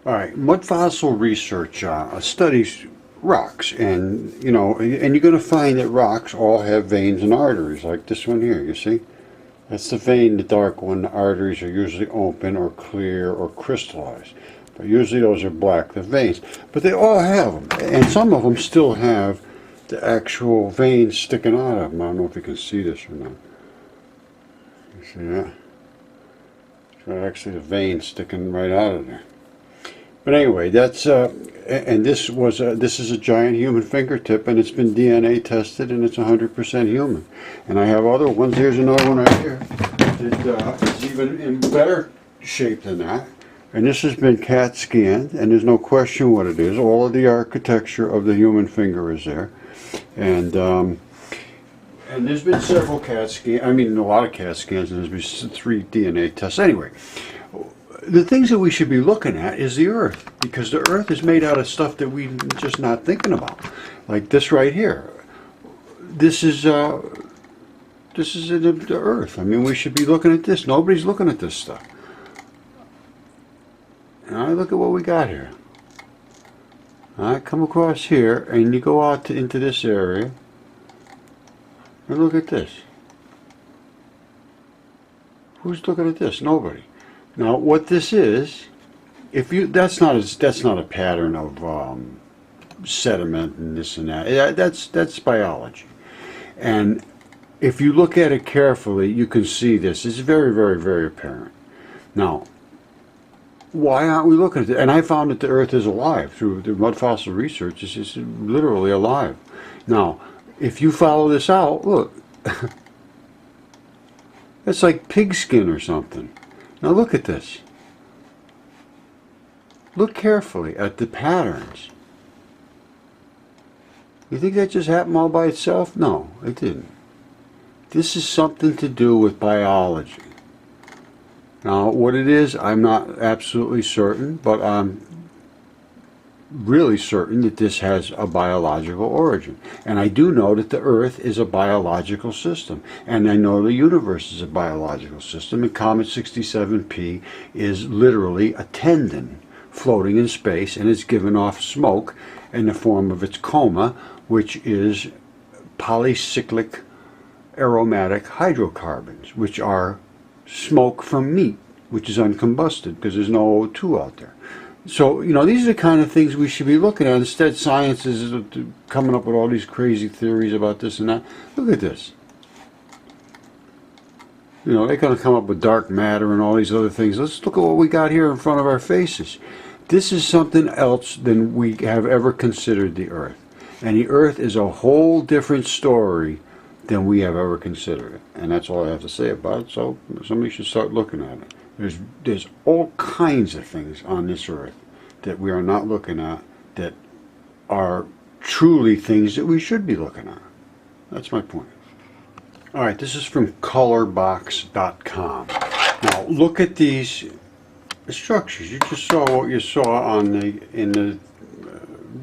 All right, mud fossil research studies rocks, and and you're going to find that rocks all have veins and arteries, like this one here. You see, that's the vein, the dark one. The arteries are usually open or clear or crystallized, but usually those are black, the veins. But they all have them, and some of them still have the actual veins sticking out of them. I don't know if you can see this or not. You see that? So actually, the vein sticking right out of there. But anyway, that's and this is a giant human fingertip, and it's been DNA tested, and it's 100% human. And I have other ones. Here's another one right here that is even in better shape than that. And this has been CAT scanned, and there's no question what it is. All of the architecture of the human finger is there, and there's been several CAT scans. I mean, a lot of CAT scans, and there's been 3 DNA tests. Anyway. The things that we should be looking at is the Earth, because the Earth is made out of stuff that we're just not thinking about, like this right here. This is the Earth. I mean, we should be looking at this. Nobody's looking at this stuff. Now look at what we got here. I come across here, and you go out into this area, and look at this. Who's looking at this? Nobody. Now, what this is, that's not a pattern of sediment and this and that. That's biology. And if you look at it carefully, you can see this. It's very, very, very apparent. Now, why aren't we looking at it? And I found that the Earth is alive through the mud fossil research. It's literally alive. Now, if you follow this out, look, it's like pigskin or something. Now look at this. Look carefully at the patterns. You think that just happened all by itself? No, it didn't. This is something to do with biology. Now, what it is, I'm not absolutely certain, but I'm really certain that this has a biological origin. And I do know that the Earth is a biological system. And I know the universe is a biological system. And Comet 67P is literally a tendon floating in space, and it's giving off smoke in the form of its coma, which is polycyclic aromatic hydrocarbons, which are smoke from meat, which is uncombusted because there's no O2 out there. So, these are the kind of things we should be looking at. Instead, science is coming up with all these crazy theories about this and that. Look at this. They're going to come up with dark matter and all these other things. Let's look at what we got here in front of our faces. This is something else than we have ever considered the Earth. And the Earth is a whole different story than we have ever considered it. And that's all I have to say about it. So somebody should start looking at it. There's all kinds of things on this Earth that we are not looking at that are truly things that we should be looking at. That's my point. All right, this is from colorbox.com. Now look at these structures. You just saw what you saw in the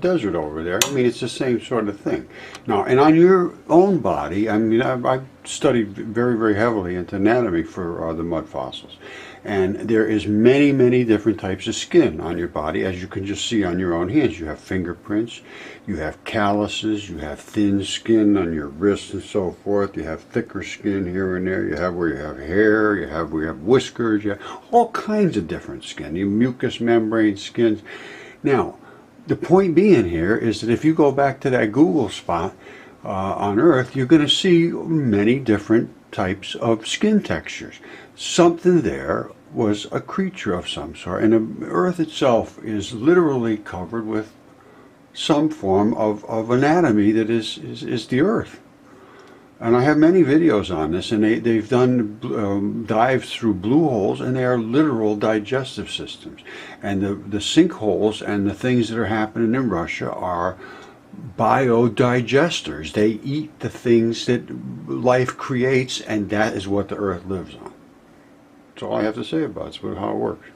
desert over there. I mean, it's the same sort of thing. Now, and on your own body, I mean, I've studied very, very heavily into anatomy for the mud fossils. And there is many, many different types of skin on your body, as you can just see on your own hands. You have fingerprints, you have calluses, you have thin skin on your wrists and so forth. You have thicker skin here and there. You have where you have hair, you have where you have whiskers, you have all kinds of different skin. You mucous membrane skins. Now, the point being here is that if you go back to that Google spot on Earth, you're going to see many different types of skin textures. Something there was a creature of some sort, and the Earth itself is literally covered with some form of anatomy that is the Earth. And I have many videos on this, and they've done dives through blue holes, and they are literal digestive systems. And the sinkholes and the things that are happening in Russia are biodigesters. They eat the things that life creates, and that is what the Earth lives on. That's all I have to say about it. It's how it works.